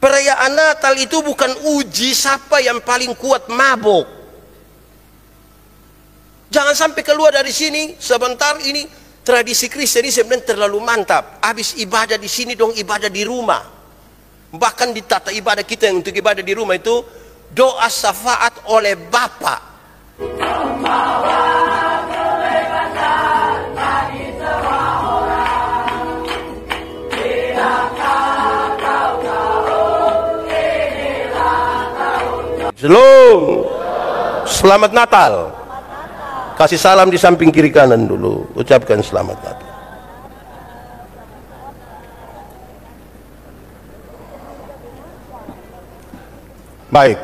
Perayaan Natal itu bukan uji siapa yang paling kuat mabok. Jangan sampai keluar dari sini sebentar ini tradisi Kristen ini sebenarnya terlalu mantap. Habis ibadah di sini dong ibadah di rumah. Bahkan di tata ibadah kita yang untuk ibadah di rumah itu doa syafaat oleh Bapa. Shalom. Selamat Natal. Kasih salam di samping kiri kanan dulu. Ucapkan selamat Natal. Baik.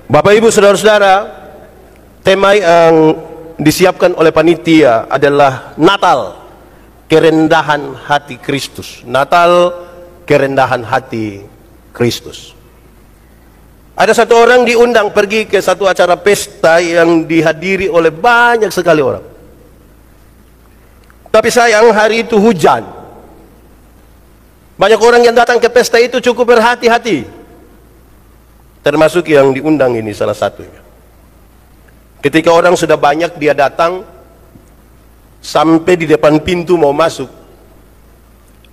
Bapak Ibu saudara-saudara, tema yang disiapkan oleh panitia adalah Natal, kerendahan hati Kristus. Natal, kerendahan hati Kristus. Ada satu orang diundang pergi ke satu acara pesta yang dihadiri oleh banyak sekali orang. Tapi sayang hari itu hujan. Banyak orang yang datang ke pesta itu cukup berhati-hati. Termasuk yang diundang ini salah satunya. Ketika orang sudah banyak dia datang, sampai di depan pintu mau masuk,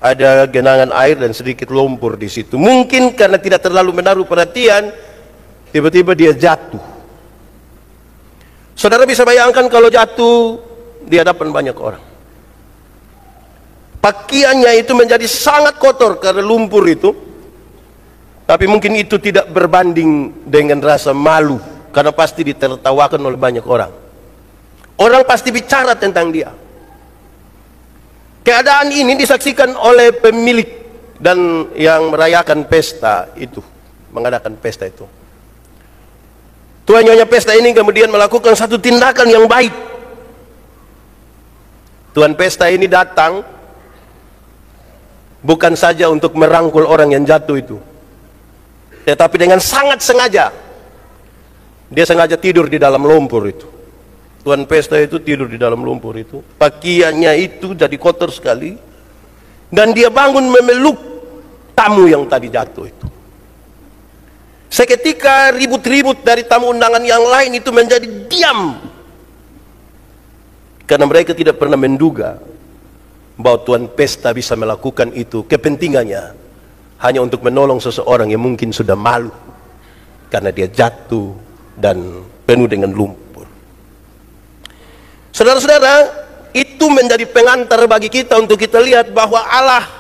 ada genangan air dan sedikit lumpur di situ. Mungkin karena tidak terlalu menaruh perhatian, tiba-tiba dia jatuh. Saudara bisa bayangkan kalau jatuh di hadapan banyak orang. Pakaiannya itu menjadi sangat kotor karena lumpur itu. Tapi mungkin itu tidak berbanding dengan rasa malu, karena pasti ditertawakan oleh banyak orang. Orang pasti bicara tentang dia. Keadaan ini disaksikan oleh pemilik dan yang merayakan pesta itu, mengadakan pesta itu. Tuan nyonya pesta ini kemudian melakukan satu tindakan yang baik. Tuan pesta ini datang bukan saja untuk merangkul orang yang jatuh itu, tetapi dengan sangat sengaja dia sengaja tidur di dalam lumpur itu. Tuan pesta itu tidur di dalam lumpur itu, pakaiannya itu jadi kotor sekali, dan dia bangun memeluk tamu yang tadi jatuh itu. Seketika ribut-ribut dari tamu undangan yang lain itu menjadi diam, karena mereka tidak pernah menduga bahwa tuan pesta bisa melakukan itu. Kepentingannya hanya untuk menolong seseorang yang mungkin sudah malu karena dia jatuh dan penuh dengan lumpur. Saudara-saudara, itu menjadi pengantar bagi kita untuk kita lihat bahwa Allah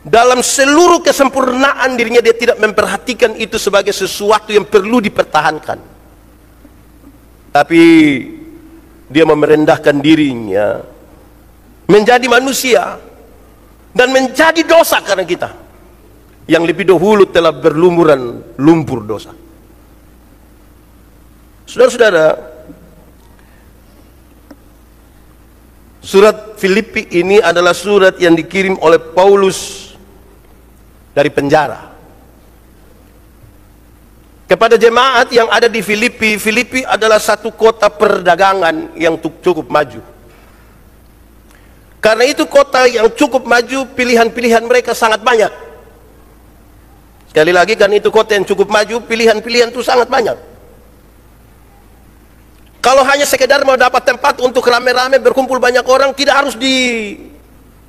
dalam seluruh kesempurnaan dirinya, dia tidak memperhatikan itu sebagai sesuatu yang perlu dipertahankan, tapi dia merendahkan dirinya menjadi manusia dan menjadi dosa karena kita yang lebih dahulu telah berlumuran lumpur dosa. Saudara-saudara, surat Filipi ini adalah surat yang dikirim oleh Paulus dari penjara kepada jemaat yang ada di Filipi. Filipi adalah satu kota perdagangan yang cukup maju. Karena itu kota yang cukup maju, pilihan-pilihan mereka sangat banyak. Sekali lagi, karena itu kota yang cukup maju, pilihan-pilihan itu sangat banyak. Kalau hanya sekedar mau dapat tempat untuk rame-rame berkumpul banyak orang, tidak harus di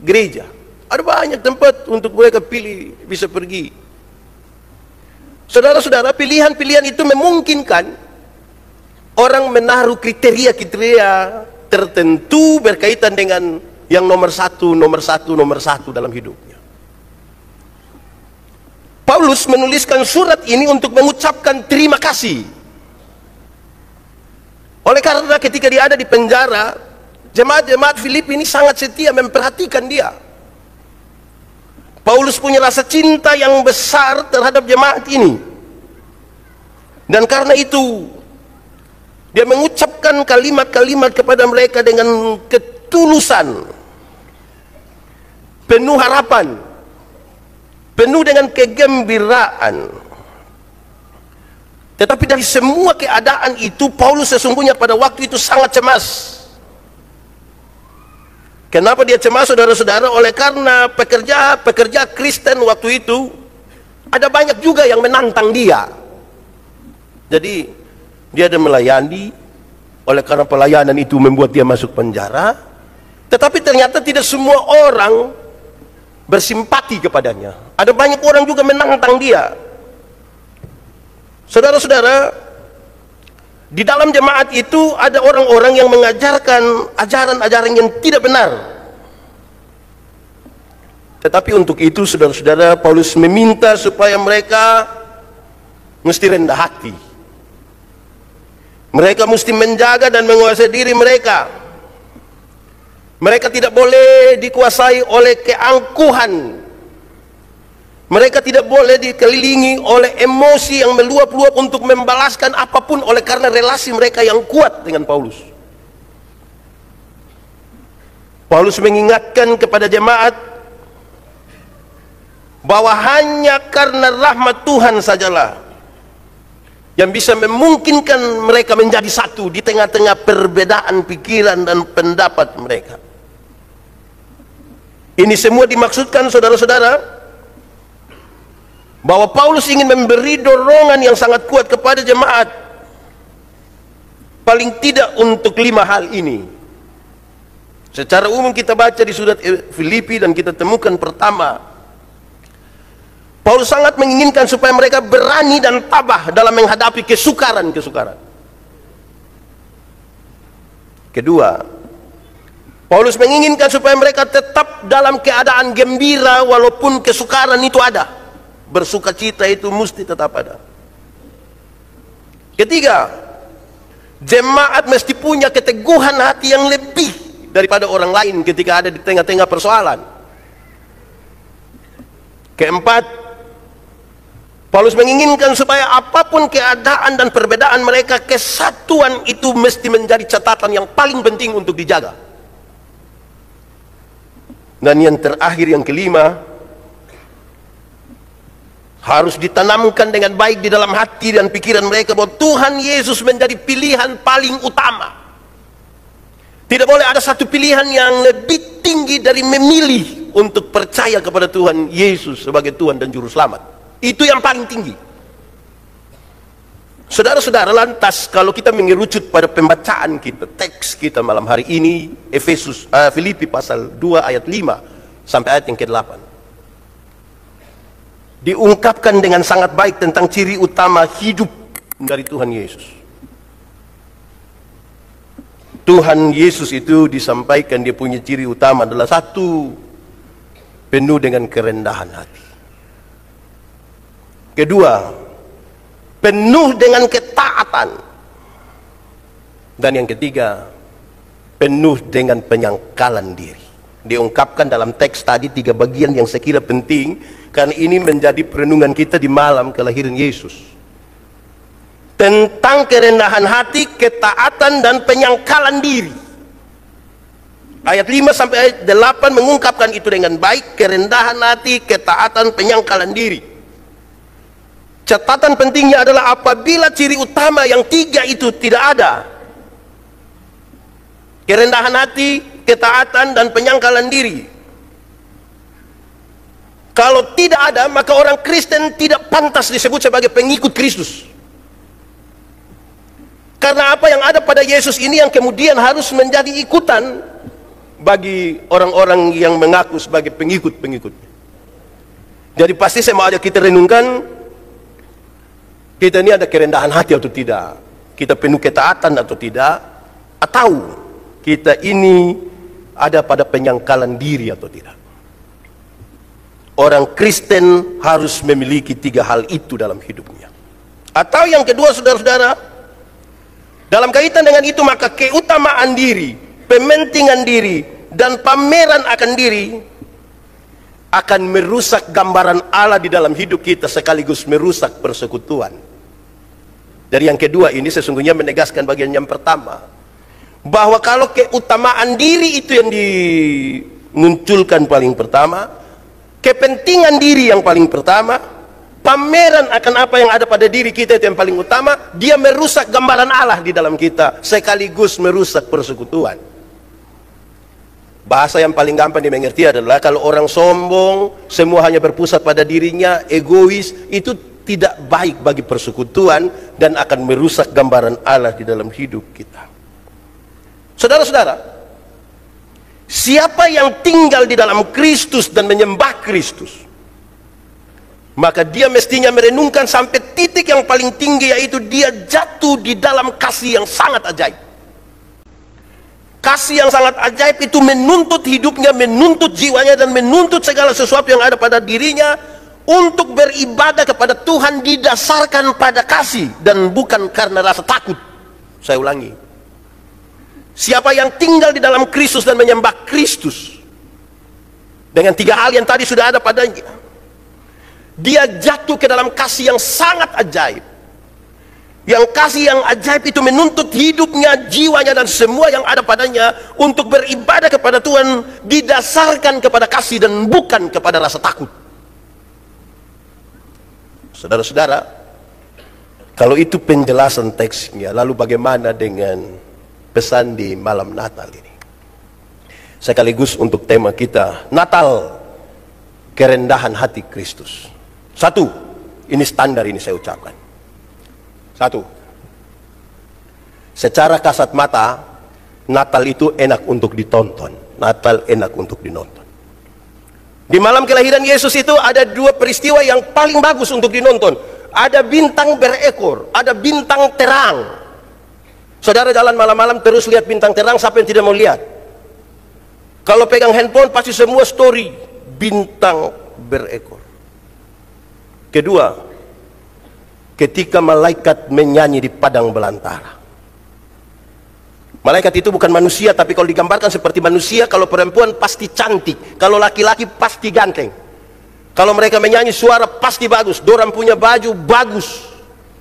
gereja. Ada banyak tempat untuk mereka pilih, bisa pergi. Saudara-saudara, pilihan-pilihan itu memungkinkan orang menaruh kriteria-kriteria tertentu berkaitan dengan yang nomor satu dalam hidupnya. Paulus menuliskan surat ini untuk mengucapkan terima kasih. Oleh karena ketika dia ada di penjara, jemaat-jemaat Filipi ini sangat setia memperhatikan dia. Paulus punya rasa cinta yang besar terhadap jemaat ini, dan karena itu dia mengucapkan kalimat-kalimat kepada mereka dengan ketulusan, penuh harapan, penuh dengan kegembiraan. Tetapi dari semua keadaan itu, Paulus sesungguhnya pada waktu itu sangat cemas. Kenapa dia cemas, saudara-saudara? Oleh karena pekerja Kristen waktu itu ada banyak juga yang menantang dia. Jadi dia ada melayani, oleh karena pelayanan itu membuat dia masuk penjara. Tetapi ternyata tidak semua orang bersimpati kepadanya. Ada banyak orang juga menantang dia. Saudara-saudara, di dalam jemaat itu ada orang-orang yang mengajarkan ajaran-ajaran yang tidak benar. Tetapi untuk itu, saudara-saudara, Paulus meminta supaya mereka mesti rendah hati. Mereka mesti menjaga dan menguasai diri mereka. Mereka tidak boleh dikuasai oleh keangkuhan. Mereka tidak boleh dikelilingi oleh emosi yang meluap-luap untuk membalaskan apapun oleh karena relasi mereka yang kuat dengan Paulus. Paulus mengingatkan kepada jemaat bahwa hanya karena rahmat Tuhan sajalah yang bisa memungkinkan mereka menjadi satu di tengah-tengah perbedaan pikiran dan pendapat mereka. Ini semua dimaksudkan, saudara-saudara, bahwa Paulus ingin memberi dorongan yang sangat kuat kepada jemaat, paling tidak untuk 5 hal ini. Secara umum kita baca di surat Filipi dan kita temukan pertama, Paulus sangat menginginkan supaya mereka berani dan tabah dalam menghadapi kesukaran-kesukaran. Kedua, Paulus menginginkan supaya mereka tetap dalam keadaan gembira walaupun kesukaran itu ada. Bersukacita itu mesti tetap ada. Ketiga, jemaat mesti punya keteguhan hati yang lebih daripada orang lain ketika ada di tengah-tengah persoalan. Keempat, Paulus menginginkan supaya apapun keadaan dan perbedaan mereka, kesatuan itu mesti menjadi catatan yang paling penting untuk dijaga. Dan yang terakhir, yang kelima, harus ditanamkan dengan baik di dalam hati dan pikiran mereka bahwa Tuhan Yesus menjadi pilihan paling utama. Tidak boleh ada satu pilihan yang lebih tinggi dari memilih untuk percaya kepada Tuhan Yesus sebagai Tuhan dan Juru Selamat. Itu yang paling tinggi. Saudara-saudara, lantas kalau kita mengerucut pada pembacaan kita, teks kita malam hari ini, Filipi pasal 2 ayat 5 sampai ayat yang ke-8, diungkapkan dengan sangat baik tentang ciri utama hidup dari Tuhan Yesus. Tuhan Yesus itu disampaikan dia punya ciri utama adalah satu, penuh dengan kerendahan hati. Kedua, penuh dengan ketaatan. Dan yang ketiga, penuh dengan penyangkalan diri. Diungkapkan dalam teks tadi 3 bagian yang saya kira penting, karena ini menjadi perenungan kita di malam kelahiran Yesus. Tentang kerendahan hati, ketaatan, dan penyangkalan diri. Ayat 5 sampai ayat 8 mengungkapkan itu dengan baik, kerendahan hati, ketaatan, penyangkalan diri. Catatan pentingnya adalah apabila ciri utama yang 3 itu tidak ada, kerendahan hati, ketaatan, dan penyangkalan diri, kalau tidak ada, maka orang Kristen tidak pantas disebut sebagai pengikut Kristus. Karena apa yang ada pada Yesus ini yang kemudian harus menjadi ikutan bagi orang-orang yang mengaku sebagai pengikut-pengikutnya. Jadi pasti saya mau ajak kita renungkan, kita ini ada kerendahan hati atau tidak, kita penuh ketaatan atau tidak, atau kita ini ada pada penyangkalan diri atau tidak. Orang Kristen harus memiliki 3 hal itu dalam hidupnya. Atau yang kedua, saudara-saudara, dalam kaitan dengan itu maka keutamaan diri, pementingan diri, dan pameran akan diri akan merusak gambaran Allah di dalam hidup kita sekaligus merusak persekutuan. Dari yang kedua ini sesungguhnya menegaskan bagian yang pertama, bahwa kalau keutamaan diri itu yang dimunculkan paling pertama, kepentingan diri yang paling pertama, pameran akan apa yang ada pada diri kita itu yang paling utama, dia merusak gambaran Allah di dalam kita sekaligus merusak persekutuan. Bahasa yang paling gampang dimengerti adalah kalau orang sombong, semua hanya berpusat pada dirinya, egois, itu tidak baik bagi persekutuan dan akan merusak gambaran Allah di dalam hidup kita. Saudara-saudara, siapa yang tinggal di dalam Kristus dan menyembah Kristus, maka dia mestinya merenungkan sampai titik yang paling tinggi, yaitu dia jatuh di dalam kasih yang sangat ajaib. Kasih yang sangat ajaib itu menuntut hidupnya, menuntut jiwanya, dan menuntut segala sesuatu yang ada pada dirinya untuk beribadah kepada Tuhan didasarkan pada kasih dan bukan karena rasa takut. Saya ulangi, siapa yang tinggal di dalam Kristus dan menyembah Kristus dengan 3 hal yang tadi sudah ada padanya, dia jatuh ke dalam kasih yang sangat ajaib. Yang kasih yang ajaib itu menuntut hidupnya, jiwanya, dan semua yang ada padanya untuk beribadah kepada Tuhan didasarkan kepada kasih dan bukan kepada rasa takut. Saudara-saudara, kalau itu penjelasan teksnya, lalu bagaimana dengan pesan di malam Natal ini? Sekaligus untuk tema kita, Natal, kerendahan hati Kristus. Satu, ini standar, ini saya ucapkan. Satu, secara kasat mata, Natal itu enak untuk ditonton. Natal enak untuk dinonton. Di malam kelahiran Yesus itu ada 2 peristiwa yang paling bagus untuk dinonton. Ada bintang berekor, ada bintang terang. Saudara jalan malam-malam terus lihat bintang terang, siapa yang tidak mau lihat? Kalau pegang handphone pasti semua story bintang berekor. Kedua, ketika malaikat menyanyi di padang belantara. Malaikat itu bukan manusia, tapi kalau digambarkan seperti manusia, kalau perempuan pasti cantik, kalau laki-laki pasti ganteng. Kalau mereka menyanyi suara pasti bagus, dorang punya baju bagus,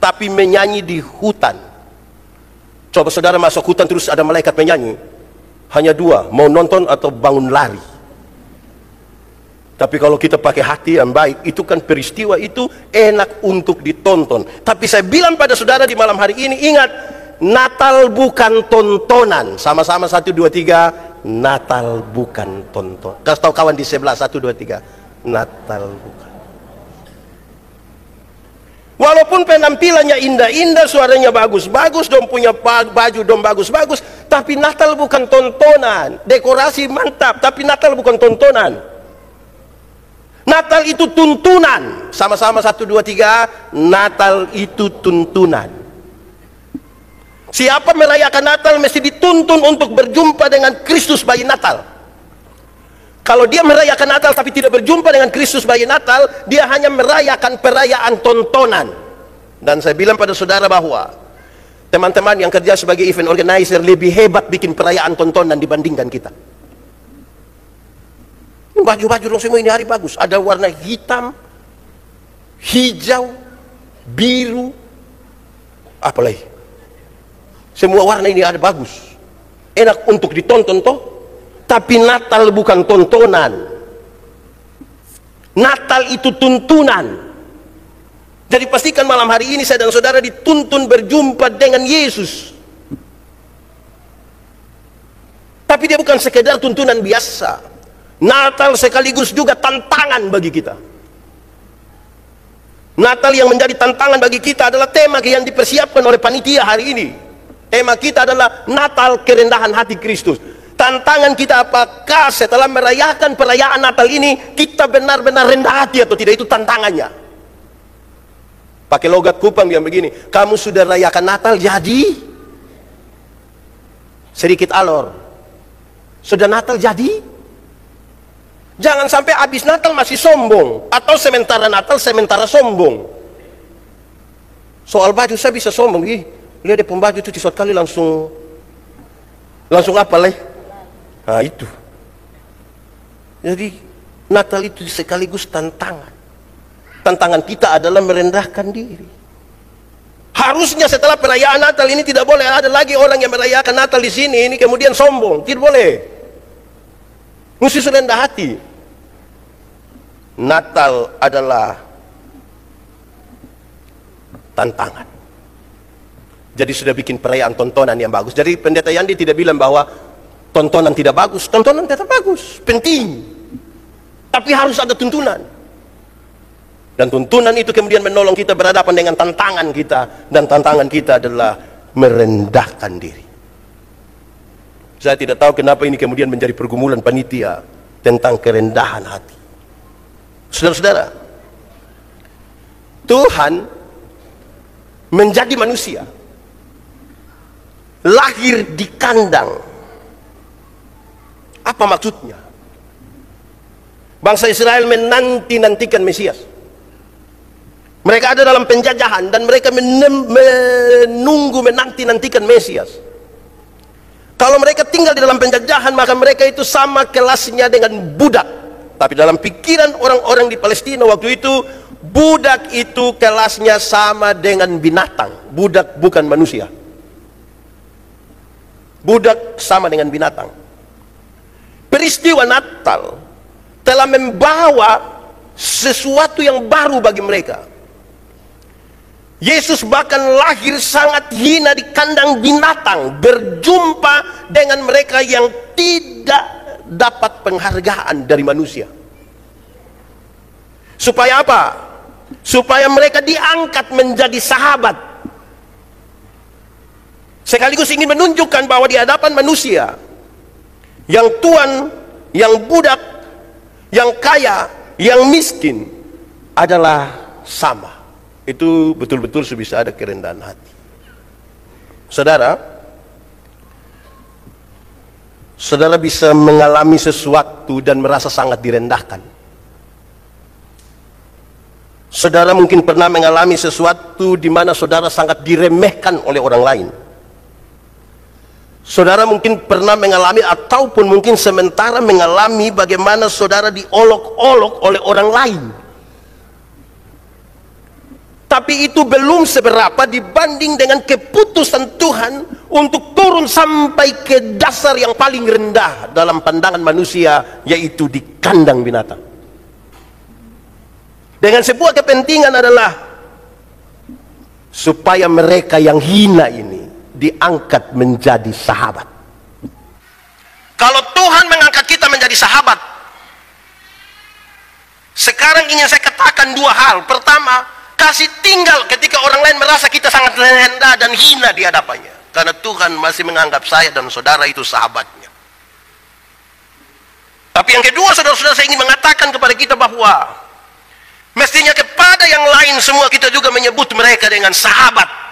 tapi menyanyi di hutan. Coba saudara masuk hutan terus ada malaikat menyanyi, hanya 2, mau nonton atau bangun lari. Tapi kalau kita pakai hati yang baik, itu kan peristiwa itu enak untuk ditonton. Tapi saya bilang pada saudara di malam hari ini, ingat, Natal bukan tontonan. Sama-sama 1, 2, 3, Natal bukan tonton. Kasih tahu kawan di sebelah, 1, 2, 3, Natal bukan. Walaupun penampilannya indah-indah, suaranya bagus-bagus, dong punya baju dong bagus-bagus, tapi Natal bukan tontonan. Dekorasi mantap, tapi Natal bukan tontonan. Natal itu tuntunan. Sama-sama 1, 2, 3, Natal itu tuntunan. Siapa merayakan Natal mesti dituntun untuk berjumpa dengan Kristus bayi Natal. Kalau dia merayakan Natal tapi tidak berjumpa dengan Kristus bayi Natal, dia hanya merayakan perayaan tontonan. Dan saya bilang pada saudara bahwa teman-teman yang kerja sebagai event organizer lebih hebat bikin perayaan tontonan dibandingkan kita. Baju-baju dong semua ini hari bagus, ada warna hitam, hijau, biru, apalagi semua warna ini ada bagus, enak untuk ditonton toh. Tapi Natal bukan tontonan, Natal itu tuntunan. Jadi pastikan malam hari ini saya dan saudara dituntun berjumpa dengan Yesus. Tapi dia bukan sekedar tuntunan biasa. Natal sekaligus juga tantangan bagi kita. Natal yang menjadi tantangan bagi kita adalah tema yang dipersiapkan oleh panitia hari ini. Tema kita adalah Natal, kerendahan hati Kristus. Tantangan kita apakah setelah merayakan perayaan Natal ini kita benar-benar rendah hati atau tidak, itu tantangannya. Pakai logat Kupang yang begini, kamu sudah rayakan Natal jadi sedikit alor. Sudah Natal jadi. Jangan sampai habis Natal masih sombong, atau sementara Natal sementara sombong. Soal baju saya bisa sombong, lihat deh pembaju itu suatu kali langsung apa leh? Nah itu. Jadi Natal itu sekaligus tantangan. Tantangan kita adalah merendahkan diri. Harusnya setelah perayaan Natal ini tidak boleh ada lagi orang yang merayakan Natal di sini ini kemudian sombong, tidak boleh. Mesti rendah hati. Natal adalah tantangan. Jadi sudah bikin perayaan tontonan yang bagus. Jadi pendeta Yandi tidak bilang bahwa Tontonan tidak bagus, tontonan tetap bagus, penting. Tapi harus ada tuntunan. Dan tuntunan itu kemudian menolong kita berhadapan dengan tantangan kita. Dan tantangan kita adalah merendahkan diri. Saya tidak tahu kenapa ini kemudian menjadi pergumulan panitia tentang kerendahan hati. Saudara-saudara, Tuhan menjadi manusia, lahir di kandang. Apa maksudnya? Bangsa Israel menanti-nantikan Mesias. Mereka ada dalam penjajahan dan mereka menunggu, menanti-nantikan Mesias. Kalau mereka tinggal di dalam penjajahan, maka mereka itu sama kelasnya dengan budak. Tapi dalam pikiran orang-orang di Palestina waktu itu, budak itu kelasnya sama dengan binatang. Budak bukan manusia. Budak sama dengan binatang. Peristiwa Natal telah membawa sesuatu yang baru bagi mereka. Yesus bahkan lahir sangat hina di kandang binatang, berjumpa dengan mereka yang tidak dapat penghargaan dari manusia. Supaya apa? Supaya mereka diangkat menjadi sahabat. Sekaligus ingin menunjukkan bahwa di hadapan manusia, yang tuan, yang budak, yang kaya, yang miskin adalah sama. Itu betul-betul bisa ada kerendahan hati. Saudara, saudara bisa mengalami sesuatu dan merasa sangat direndahkan. Saudara mungkin pernah mengalami sesuatu di mana saudara sangat diremehkan oleh orang lain. Saudara mungkin pernah mengalami ataupun mungkin sementara mengalami bagaimana saudara diolok-olok oleh orang lain. Tapi itu belum seberapa dibanding dengan keputusan Tuhan untuk turun sampai ke dasar yang paling rendah dalam pandangan manusia, yaitu di kandang binatang. Dengan sebuah kepentingan adalah supaya mereka yang hina ini diangkat menjadi sahabat. Kalau Tuhan mengangkat kita menjadi sahabat, sekarang ingin saya katakan dua hal. Pertama, kasih tinggal ketika orang lain merasa kita sangat rendah dan hina di hadapannya, karena Tuhan masih menganggap saya dan saudara itu sahabatnya. Tapi yang kedua, saudara-saudara, saya ingin mengatakan kepada kita bahwa mestinya kepada yang lain semua kita juga menyebut mereka dengan sahabat.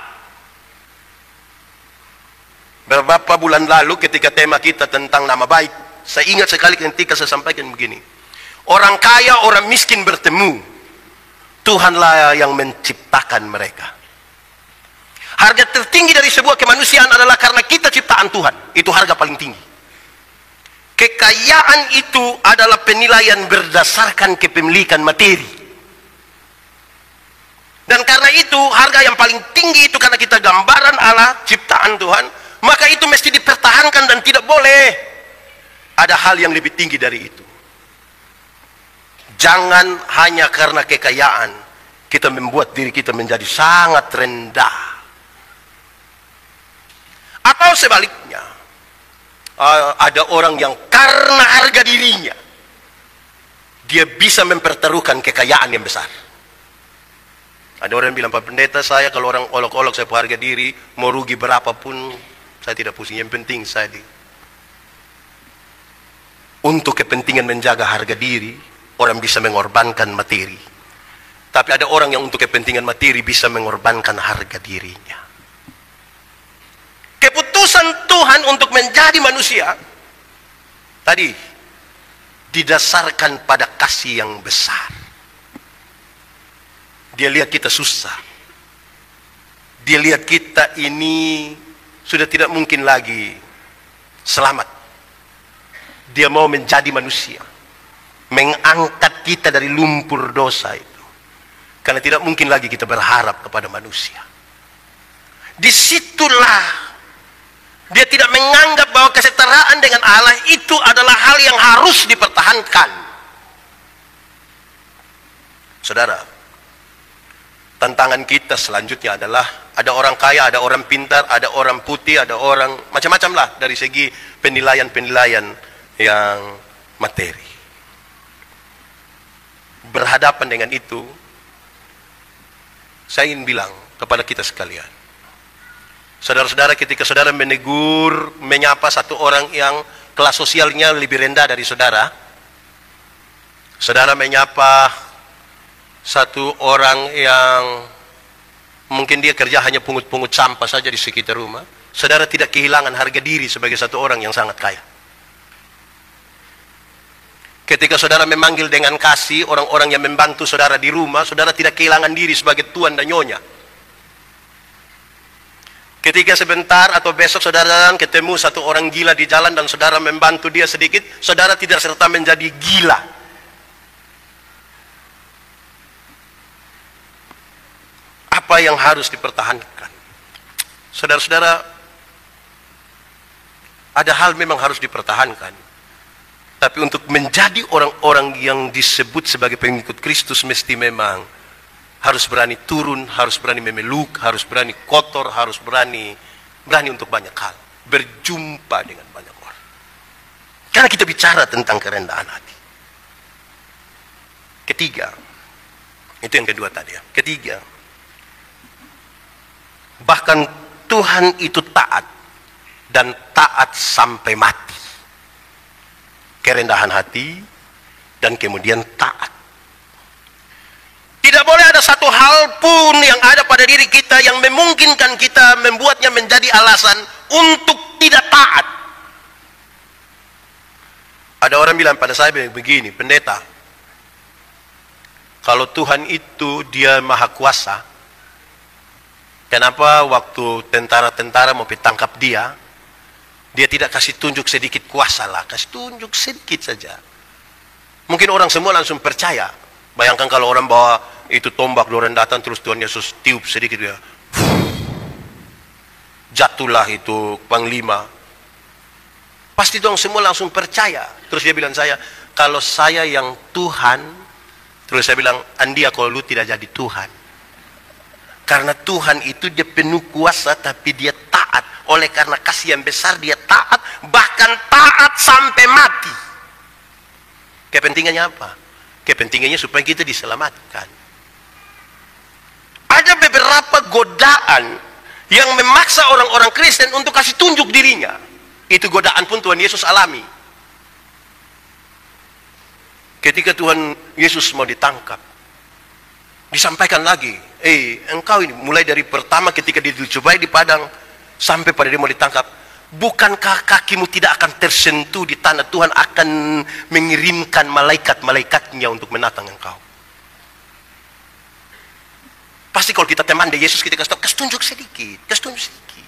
Beberapa bulan lalu ketika tema kita tentang nama baik, saya ingat sekali ketika saya sampaikan begini: orang kaya, orang miskin bertemu, Tuhanlah yang menciptakan mereka. Harga tertinggi dari sebuah kemanusiaan adalah karena kita ciptaan Tuhan. Itu harga paling tinggi. Kekayaan itu adalah penilaian berdasarkan kepemilikan materi. Dan karena itu harga yang paling tinggi itu karena kita gambaran Allah, ciptaan Tuhan, maka itu mesti dipertahankan dan tidak boleh ada hal yang lebih tinggi dari itu. Jangan hanya karena kekayaan kita membuat diri kita menjadi sangat rendah. Atau sebaliknya, ada orang yang karena harga dirinya dia bisa mempertaruhkan kekayaan yang besar. Ada orang yang bilang, Pak Pendeta, saya kalau orang olok-olok saya harga diri, mau rugi berapapun saya tidak pusing, yang penting saya untuk kepentingan menjaga harga diri, orang bisa mengorbankan materi. Tapi ada orang yang untuk kepentingan materi bisa mengorbankan harga dirinya. Keputusan Tuhan untuk menjadi manusia tadi didasarkan pada kasih yang besar. Dia lihat kita susah. Dia lihat kita ini sudah tidak mungkin lagi selamat. Dia mau menjadi manusia, mengangkat kita dari lumpur dosa itu, karena tidak mungkin lagi kita berharap kepada manusia. Disitulah dia tidak menganggap bahwa kesetaraan dengan Allah itu adalah hal yang harus dipertahankan. Saudara, Tantangan kita selanjutnya adalah ada orang kaya, ada orang pintar, ada orang putih, ada orang macam-macam lah dari segi penilaian-penilaian yang materi. Berhadapan dengan itu, saya ingin bilang kepada kita sekalian, saudara-saudara, ketika saudara menegur, menyapa satu orang yang kelas sosialnya lebih rendah dari saudara, saudara menyapa satu orang yang mungkin dia kerja hanya pungut-pungut sampah saja di sekitar rumah, saudara tidak kehilangan harga diri sebagai satu orang yang sangat kaya. Ketika saudara memanggil dengan kasih orang-orang yang membantu saudara di rumah, saudara tidak kehilangan diri sebagai tuan dan nyonya. Ketika sebentar atau besok saudara ketemu satu orang gila di jalan dan saudara membantu dia sedikit, saudara tidak serta menjadi gila. Apa yang harus dipertahankan? Saudara-saudara, ada hal memang harus dipertahankan. Tapi untuk menjadi orang-orang yang disebut sebagai pengikut Kristus, mesti memang harus berani turun, harus berani memeluk, harus berani kotor, harus berani untuk banyak hal. Berjumpa dengan banyak orang. Karena kita bicara tentang kerendahan hati. Ketiga, itu yang kedua tadi ya. Ketiga, bahkan Tuhan itu taat, dan taat sampai mati. Kerendahan hati dan kemudian taat. Tidak boleh ada satu hal pun yang ada pada diri kita yang memungkinkan kita membuatnya menjadi alasan untuk tidak taat. Ada orang bilang pada saya begini, pendeta, kalau Tuhan itu dia maha kuasa, kenapa waktu tentara-tentara mau ditangkap dia tidak kasih tunjuk sedikit kuasa lah, kasih tunjuk sedikit saja. Mungkin orang semua langsung percaya. Bayangkan kalau orang bawa itu tombak, orang datang terus Tuhan Yesus tiup sedikit dia, jatuhlah itu panglima. Pasti dong semua langsung percaya. Terus dia bilang saya, kalau saya yang Tuhan, terus saya bilang, Andia kalau lu tidak jadi Tuhan. Karena Tuhan itu dia penuh kuasa tapi dia taat. Oleh karena kasih yang besar dia taat, bahkan taat sampai mati. Kepentingannya apa? Kepentingannya supaya kita diselamatkan. Ada beberapa godaan yang memaksa orang-orang Kristen untuk kasih tunjuk dirinya. Itu godaan pun Tuhan Yesus alami. Ketika Tuhan Yesus mau ditangkap, disampaikan lagi, engkau ini mulai dari pertama ketika dicobai di padang sampai pada dia mau ditangkap, bukankah kakimu tidak akan tersentuh di tanah? Tuhan akan mengirimkan malaikat-malaikatnya untuk menatang engkau. Pasti kalau kita teman dari Yesus, kita kasih tunjuk sedikit, kasih tunjuk sedikit.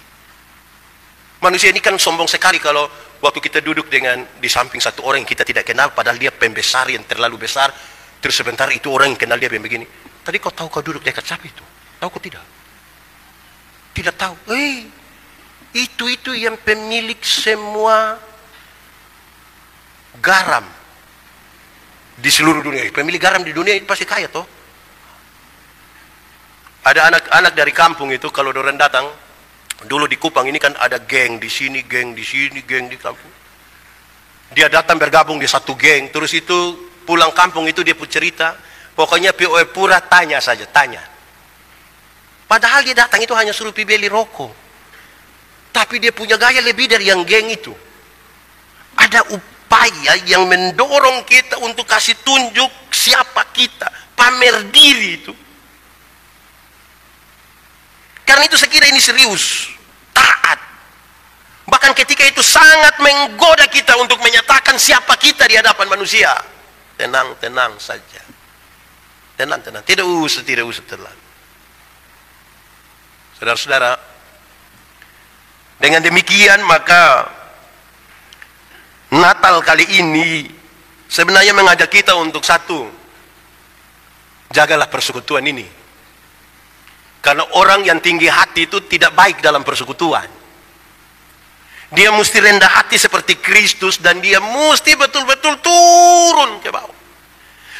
Manusia ini kan sombong sekali kalau waktu kita duduk di samping satu orang yang kita tidak kenal, padahal dia pembesar yang terlalu besar, terus sebentar itu orang yang kenal dia begini. Tadi kau tahu kau duduk dekat siapa itu? Tahu kau tidak? Tidak tahu. Itu yang pemilik semua garam di seluruh dunia. Pemilik garam di dunia ini pasti kaya toh. Ada anak-anak dari kampung itu kalau orang datang, dulu di Kupang ini kan ada geng di sini, geng di sini, geng di kampung. Dia datang bergabung di satu geng, terus itu pulang kampung itu dia cerita, pokoknya POE pura tanya saja, tanya. Padahal dia datang itu hanya suruh beli rokok. Tapi dia punya gaya lebih dari yang geng itu. Ada upaya yang mendorong kita untuk kasih tunjuk siapa kita. Pamer diri itu. Karena itu saya kira ini serius. Taat. Bahkan ketika itu sangat menggoda kita untuk menyatakan siapa kita di hadapan manusia. Tenang saja. Tenang. Tidak usah terlalu. Saudara-saudara, dengan demikian maka Natal kali ini sebenarnya mengajak kita untuk satu, jagalah persekutuan ini. Karena orang yang tinggi hati itu tidak baik dalam persekutuan. Dia mesti rendah hati seperti Kristus dan dia mesti betul-betul turun ke bawah.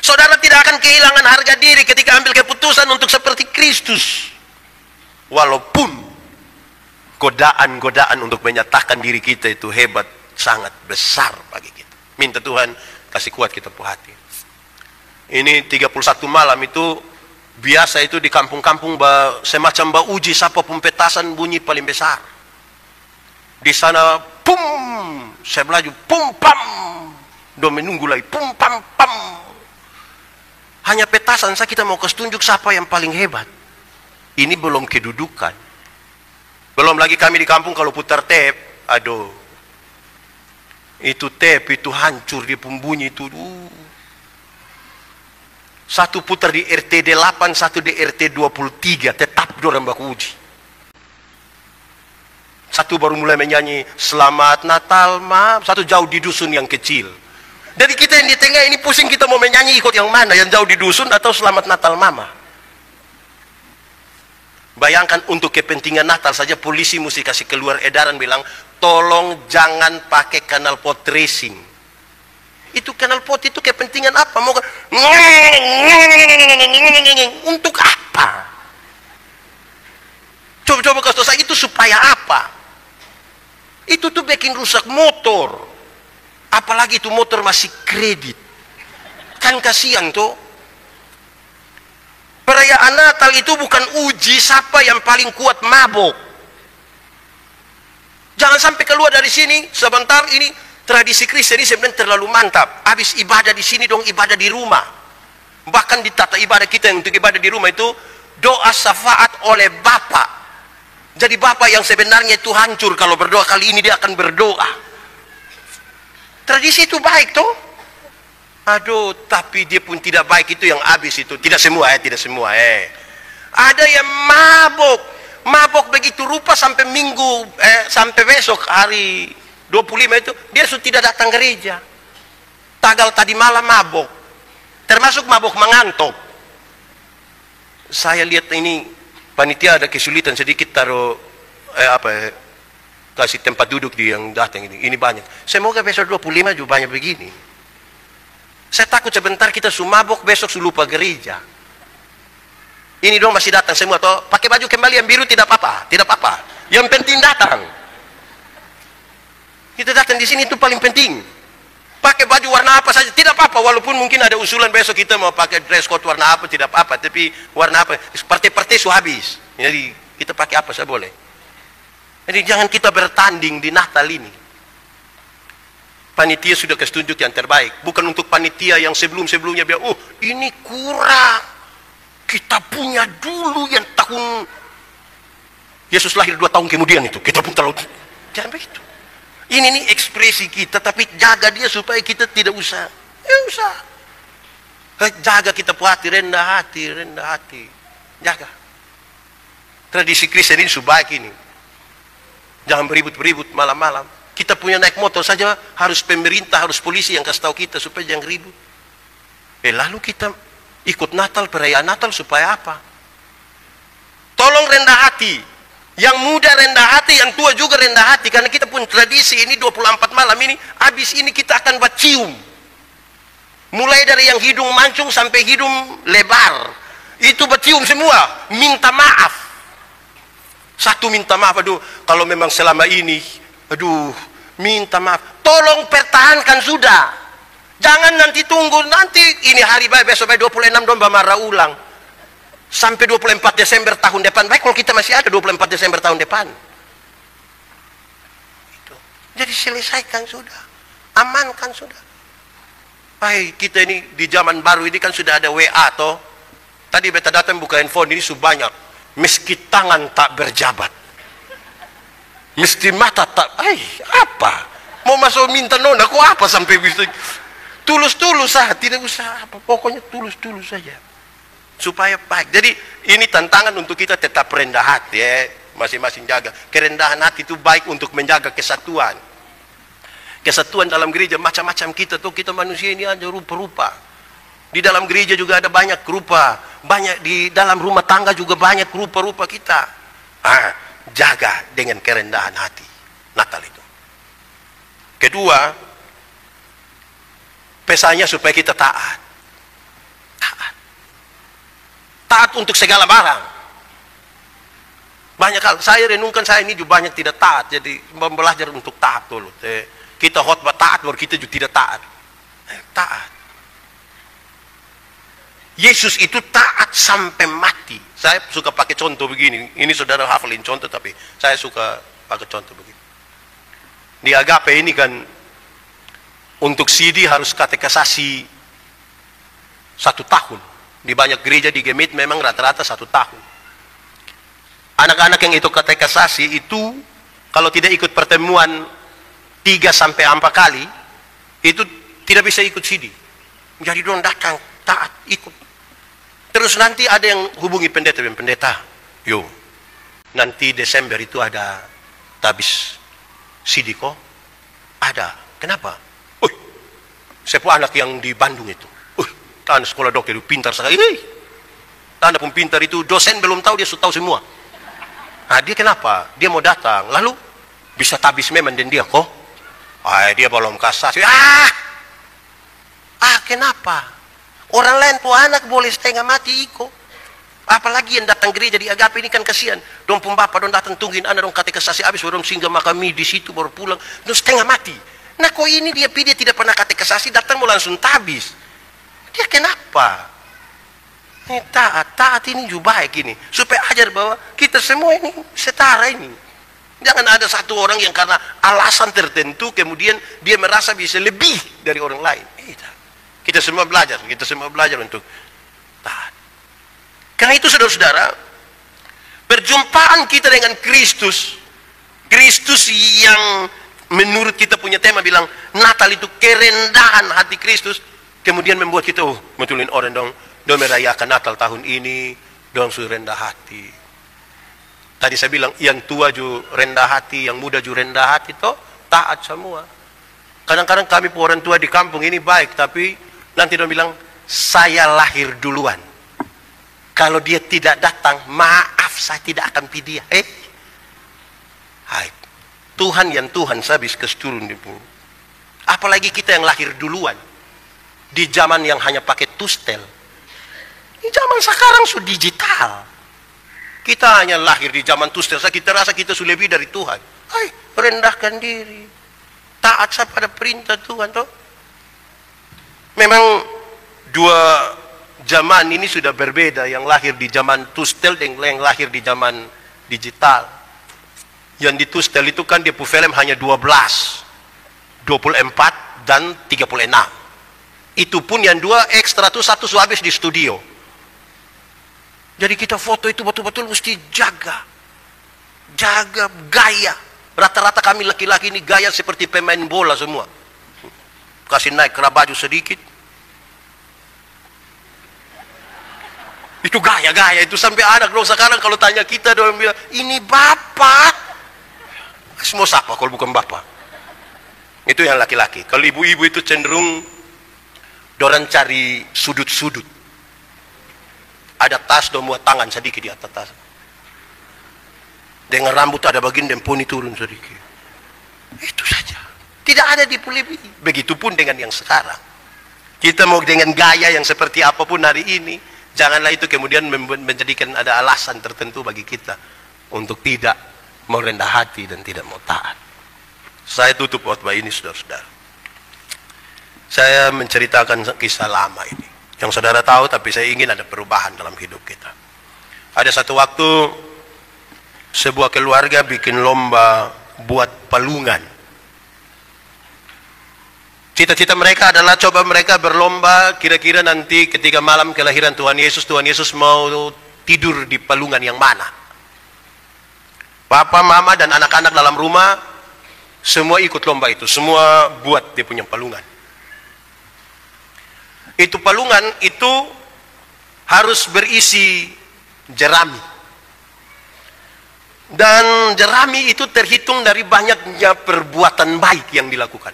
Saudara tidak akan kehilangan harga diri ketika ambil keputusan untuk seperti Kristus. Kristus. Walaupun godaan-godaan untuk menyatakan diri kita itu hebat, sangat besar bagi kita. Minta Tuhan kasih kuat kita punya hati. Ini 31 malam itu biasa itu di kampung-kampung semacam uji siapa petasan bunyi paling besar. Di sana pum, saya melaju pum pam, do menunggu lagi pum pam pam. Hanya petasan saja kita mau kasih tunjuk siapa yang paling hebat. Ini belum kedudukan. Belum lagi kami di kampung kalau putar tape, aduh. Itu tape itu hancur di pembunyi itu. Satu putar di RTD 8, satu di RT 23, tetap dorang baku uji. Satu baru mulai menyanyi Selamat Natal Ma, satu jauh di dusun yang kecil. Jadi kita yang di tengah ini pusing, kita mau menyanyi ikut yang mana, yang jauh di dusun atau Selamat Natal Mama. Bayangkan untuk kepentingan Natal saja polisi mesti kasih keluar edaran bilang tolong jangan pakai kanal pot racing. Itu kanal pot itu kepentingan apa? Mau untuk apa? Coba-coba kasih tahu saya itu supaya apa? Itu tuh bikin rusak motor. Apalagi itu motor masih kredit. Kan kasihan tuh. Perayaan Natal itu bukan uji siapa yang paling kuat mabok. Jangan sampai keluar dari sini sebentar ini tradisi Kristen ini sebenarnya terlalu mantap. Habis ibadah di sini dong ibadah di rumah. Bahkan di tata ibadah kita yang untuk ibadah di rumah itu doa syafaat oleh Bapa. Jadi Bapa yang sebenarnya itu hancur kalau berdoa, kali ini dia akan berdoa. Tradisi itu baik toh. Aduh, tapi dia pun tidak baik itu yang habis itu. Tidak semua tidak semua Ada yang mabok begitu rupa sampai minggu sampai besok hari 25 itu dia sudah tidak datang gereja. Tanggal tadi malam mabok. Termasuk mabok mengantuk. Saya lihat ini panitia ada kesulitan sedikit taruh kasih tempat duduk di yang datang ini. Ini banyak. Semoga besok 25 juga banyak begini. Saya takut sebentar kita mabok besok lupa gereja. Ini dong masih datang semua toh. Pakai baju kembali yang biru tidak apa-apa, tidak apa-apa. Yang penting datang. Kita datang di sini itu paling penting. Pakai baju warna apa saja tidak apa-apa, walaupun mungkin ada usulan besok kita mau pakai dress code warna apa tidak apa-apa, tapi warna apa? Partai-partai sudah habis. Jadi kita pakai apa saja boleh. Jadi jangan kita bertanding di Natal ini. Panitia sudah kasih tunjuk yang terbaik. Bukan untuk panitia yang sebelum-sebelumnya biar, oh ini kurang. Kita punya dulu yang tahun Yesus lahir 2 tahun kemudian itu. Kita pun terlalu. Jangan begitu. Ini nih ekspresi kita, tapi jaga dia supaya kita tidak usah. Usah. Jaga kita punya hati, rendah hati. Jaga. Tradisi Kristen ini sebaik ini. Jangan beribut-beribut malam-malam. Kita punya naik motor saja harus pemerintah, harus polisi yang kasih tahu kita supaya jangan ribut. Lalu kita ikut Natal, perayaan Natal supaya apa? Tolong rendah hati. Yang muda rendah hati, yang tua juga rendah hati. Karena kita punya tradisi ini 24 malam ini, habis ini kita akan buat cium. Mulai dari yang hidung mancung sampai hidung lebar. Itu buat cium semua. Minta maaf. Satu minta maaf, aduh kalau memang selama ini aduh, minta maaf. Tolong pertahankan sudah. Jangan nanti tunggu, nanti ini hari baik, besok baik 26 domba marah ulang. Sampai 24 Desember tahun depan. Baik kalau kita masih ada 24 Desember tahun depan. Itu. Jadi selesaikan sudah. Amankan sudah. Baik, kita ini di zaman baru ini kan sudah ada WA toh. Tadi beta datang buka handphone ini sudah banyak. Meski tangan tak berjabat. Mesti mata tak, apa? Mau masuk minta nona, kok apa sampai bisa? Tulus-tulus saja, tidak usah apa, pokoknya tulus-tulus saja. Supaya baik. Jadi ini tantangan untuk kita tetap rendah hati masing-masing jaga. Kerendahan hati itu baik untuk menjaga kesatuan. Kesatuan dalam gereja macam-macam kita tuh, kita manusia ini ada rupa-rupa. Di dalam gereja juga ada banyak rupa, banyak di dalam rumah tangga juga banyak rupa-rupa kita. Jaga dengan kerendahan hati Natal itu. Kedua, pesannya supaya kita taat. Taat untuk segala barang. Banyak hal, saya renungkan, saya ini juga banyak tidak taat, jadi belajar untuk taat dulu. Kita khotbah taat, baru kita juga tidak taat. Taat. Yesus itu taat sampai mati. Saya suka pakai contoh begini. Ini saudara hafalin contoh, tapi saya suka pakai contoh begini. Di Agape ini kan, untuk CD harus katekisasi 1 tahun. Di banyak gereja di Gemit memang rata-rata 1 tahun. Anak-anak yang itu katekisasi itu, kalau tidak ikut pertemuan 3 sampai 4 kali, itu tidak bisa ikut CD. Jadi dong datang, taat, ikut. Terus nanti ada yang hubungi pendeta, yo, nanti Desember itu ada tabis CD kok? Ada. Kenapa? Sepupu anak yang di Bandung itu. Kan sekolah dokter itu pintar sekali. Tanda pun pintar itu, dosen belum tahu, dia sudah tahu semua. Nah, dia kenapa? Dia mau datang, lalu bisa tabis memang dan dia kok? Dia belum kasasi. Kenapa? Orang lain tuh anak boleh setengah mati ikut. Apalagi yang datang gereja di Agape ini kan kasihan. Dong pun bapak dong datang tungguin anak dong katekisasi habis baru singgah makami di situ baru pulang. Dong setengah mati. Nah kok ini dia tidak pernah katekisasi datang mau langsung tabis. Dia kenapa? Ini taat ini juga baik ini. Supaya ajar bahwa kita semua ini setara ini. Jangan ada satu orang yang karena alasan tertentu kemudian dia merasa bisa lebih dari orang lain. Kita semua belajar untuk taat. Karena itu saudara-saudara, perjumpaan kita dengan Kristus yang menurut kita punya tema bilang Natal itu kerendahan hati Kristus, kemudian membuat kita betulin orang dong merayakan Natal tahun ini, dong suruh rendah hati. Tadi saya bilang yang tua juga rendah hati, yang muda juga rendah hati, toh taat semua. Kadang-kadang kami orang tua di kampung ini baik, tapi nanti dong bilang saya lahir duluan. Kalau dia tidak datang, maaf saya tidak akan pilih dia. Tuhan yang Tuhan habis turun di bumi. Apalagi kita yang lahir duluan di zaman yang hanya pakai tustel. Di zaman sekarang sudah digital. Kita hanya lahir di zaman tustel, kita rasa kita sudah lebih dari Tuhan. Rendahkan diri. Taat pada perintah Tuhan toh. Memang dua zaman ini sudah berbeda, yang lahir di zaman tustel dan yang lahir di zaman digital. Yang di tustel itu kan dia film hanya 12, 24 dan 36. Itu pun yang 2 ekstra tuh 1 habis di studio. Jadi kita foto itu betul-betul mesti jaga gaya. Rata-rata kami laki-laki ini gaya seperti pemain bola semua. Kasih naik kera baju sedikit. Itu gaya-gaya itu sampai anak dong sekarang kalau tanya kita dong bilang, ini bapak. Semua siapa kalau bukan bapak? Itu yang laki-laki. Kalau ibu-ibu itu cenderung dorang cari sudut-sudut. Ada tas dong muat tangan sedikit di atas tas. Dengan rambut ada bagian dan poni turun sedikit. Itu saja. Tidak ada dipulibi. Begitupun dengan yang sekarang. Kita mau dengan gaya yang seperti apapun hari ini, janganlah itu kemudian menjadikan ada alasan tertentu bagi kita untuk tidak mau rendah hati dan tidak mau taat. Saya tutup khotbah ini saudara-saudara. Saya menceritakan kisah lama ini. Yang saudara tahu, tapi saya ingin ada perubahan dalam hidup kita. Ada satu waktu, sebuah keluarga bikin lomba buat palungan. Cita-cita mereka adalah coba mereka berlomba, kira-kira nanti ketika malam kelahiran Tuhan Yesus mau tidur di palungan yang mana. Papa, mama, dan anak-anak dalam rumah semua ikut lomba itu, semua buat dia punya palungan. Itu palungan itu harus berisi jerami. Dan jerami itu terhitung dari banyaknya perbuatan baik yang dilakukan.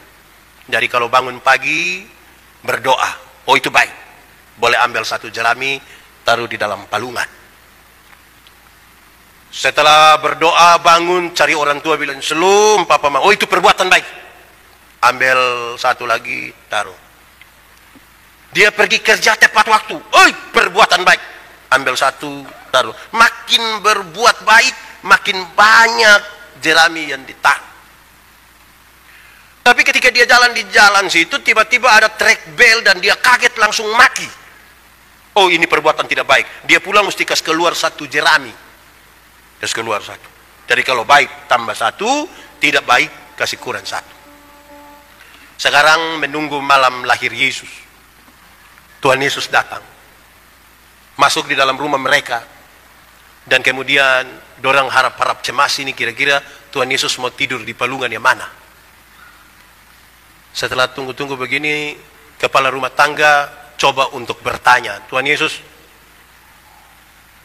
Jadi kalau bangun pagi berdoa, oh itu baik. Boleh ambil 1 jerami, taruh di dalam palungan. Setelah berdoa bangun, cari orang tua bilang, "Selum papa mama, oh itu perbuatan baik." Ambil 1 lagi, taruh. Dia pergi kerja tepat waktu, oh perbuatan baik. Ambil 1, taruh. Makin berbuat baik, makin banyak jerami yang ditaruh. Tapi ketika dia jalan di jalan situ, tiba-tiba ada track bell dan dia kaget langsung maki. Oh, ini perbuatan tidak baik. Dia pulang mesti kasih keluar 1 jerami. Kasih keluar 1. Jadi kalau baik tambah 1, tidak baik kasih kurang 1. Sekarang menunggu malam lahir Yesus. Tuhan Yesus datang. Masuk di dalam rumah mereka. Dan kemudian dorang harap-harap cemas ini, kira-kira Tuhan Yesus mau tidur di palungan yang mana. Setelah tunggu-tunggu begini, kepala rumah tangga coba untuk bertanya, Tuhan Yesus,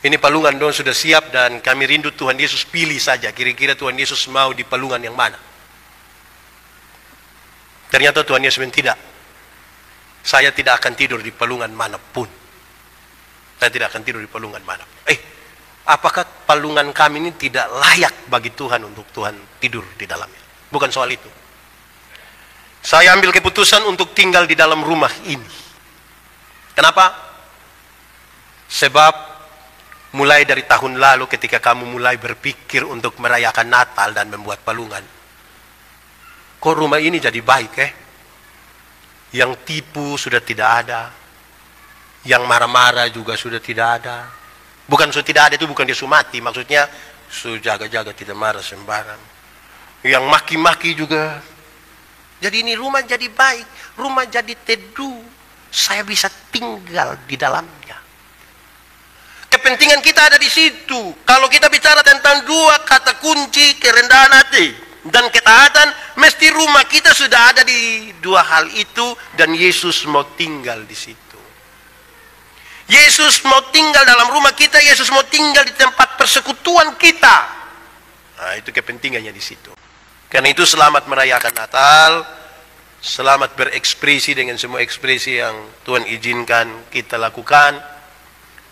ini palungan dong sudah siap dan kami rindu Tuhan Yesus pilih saja. Kira-kira Tuhan Yesus mau di palungan yang mana? Ternyata Tuhan Yesus bilang, tidak. Saya tidak akan tidur di palungan manapun. Saya tidak akan tidur di palungan manapun. Apakah palungan kami ini tidak layak bagi Tuhan untuk Tuhan tidur di dalamnya? Bukan soal itu. Saya ambil keputusan untuk tinggal di dalam rumah ini. Kenapa? Sebab mulai dari tahun lalu ketika kamu mulai berpikir untuk merayakan Natal dan membuat palungan, kok rumah ini jadi baik Yang tipu sudah tidak ada. Yang marah-marah juga sudah tidak ada. Bukan sudah tidak ada itu bukan dia mati, maksudnya sudah jaga-jaga tidak marah sembarang. Yang maki-maki juga. Jadi ini rumah jadi baik, rumah jadi teduh. Saya bisa tinggal di dalamnya. Kepentingan kita ada di situ. Kalau kita bicara tentang 2 kata kunci kerendahan hati dan ketaatan, mesti rumah kita sudah ada di 2 hal itu dan Yesus mau tinggal di situ. Yesus mau tinggal dalam rumah kita, Yesus mau tinggal di tempat persekutuan kita. Nah, itu kepentingannya di situ. Karena itu selamat merayakan Natal, selamat berekspresi dengan semua ekspresi yang Tuhan izinkan kita lakukan.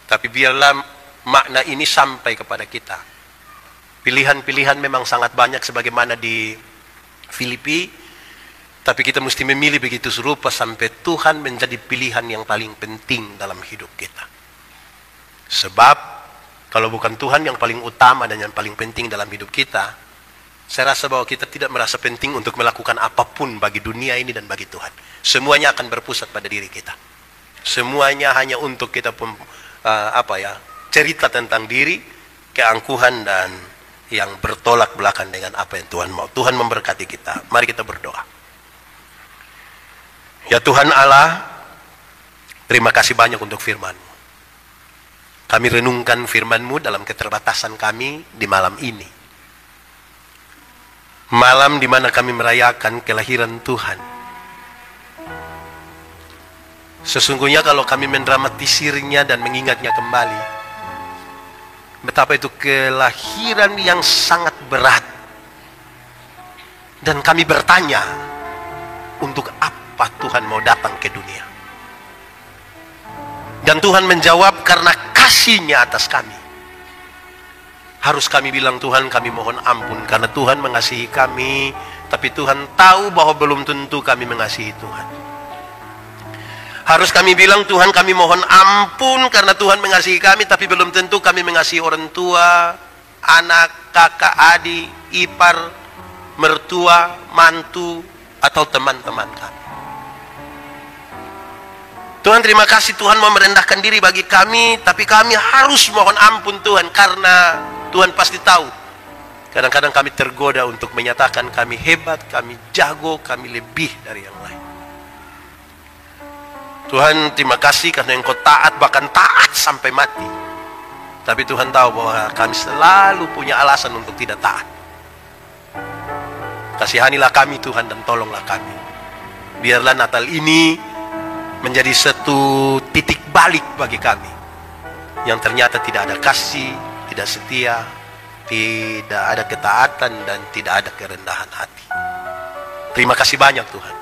Tapi biarlah makna ini sampai kepada kita. Pilihan-pilihan memang sangat banyak sebagaimana di Filipi, tapi kita mesti memilih begitu serupa sampai Tuhan menjadi pilihan yang paling penting dalam hidup kita. Sebab kalau bukan Tuhan yang paling utama dan yang paling penting dalam hidup kita, saya rasa bahwa kita tidak merasa penting untuk melakukan apapun bagi dunia ini dan bagi Tuhan. Semuanya akan berpusat pada diri kita. Semuanya hanya untuk kita cerita tentang diri, keangkuhan dan yang bertolak belakang dengan apa yang Tuhan mau. Tuhan memberkati kita. Mari kita berdoa. Ya Tuhan Allah, terima kasih banyak untuk firman-Mu. Kami renungkan firman-Mu dalam keterbatasan kami di malam ini. Malam di mana kami merayakan kelahiran Tuhan. Sesungguhnya kalau kami mendramatisirnya dan mengingatnya kembali, betapa itu kelahiran yang sangat berat. Dan kami bertanya, untuk apa Tuhan mau datang ke dunia? Dan Tuhan menjawab, karena kasih-Nya atas kami. Harus kami bilang, Tuhan kami mohon ampun, karena Tuhan mengasihi kami, tapi Tuhan tahu bahwa belum tentu kami mengasihi Tuhan. Harus kami bilang, Tuhan kami mohon ampun, karena Tuhan mengasihi kami, tapi belum tentu kami mengasihi orang tua, anak, kakak, adik, ipar, mertua, mantu, atau teman-teman kami. Tuhan terima kasih Tuhan mau merendahkan diri bagi kami, tapi kami harus mohon ampun Tuhan, karena Tuhan pasti tahu. Kadang-kadang kami tergoda untuk menyatakan kami hebat, kami jago, kami lebih dari yang lain. Tuhan terima kasih karena Engkau taat, bahkan taat sampai mati. Tapi Tuhan tahu bahwa kami selalu punya alasan untuk tidak taat. Kasihanilah kami Tuhan dan tolonglah kami. Biarlah Natal ini menjadi satu titik balik bagi kami. Yang ternyata tidak ada kasih, tidak setia, tidak ada ketaatan, dan tidak ada kerendahan hati. Terima kasih banyak Tuhan.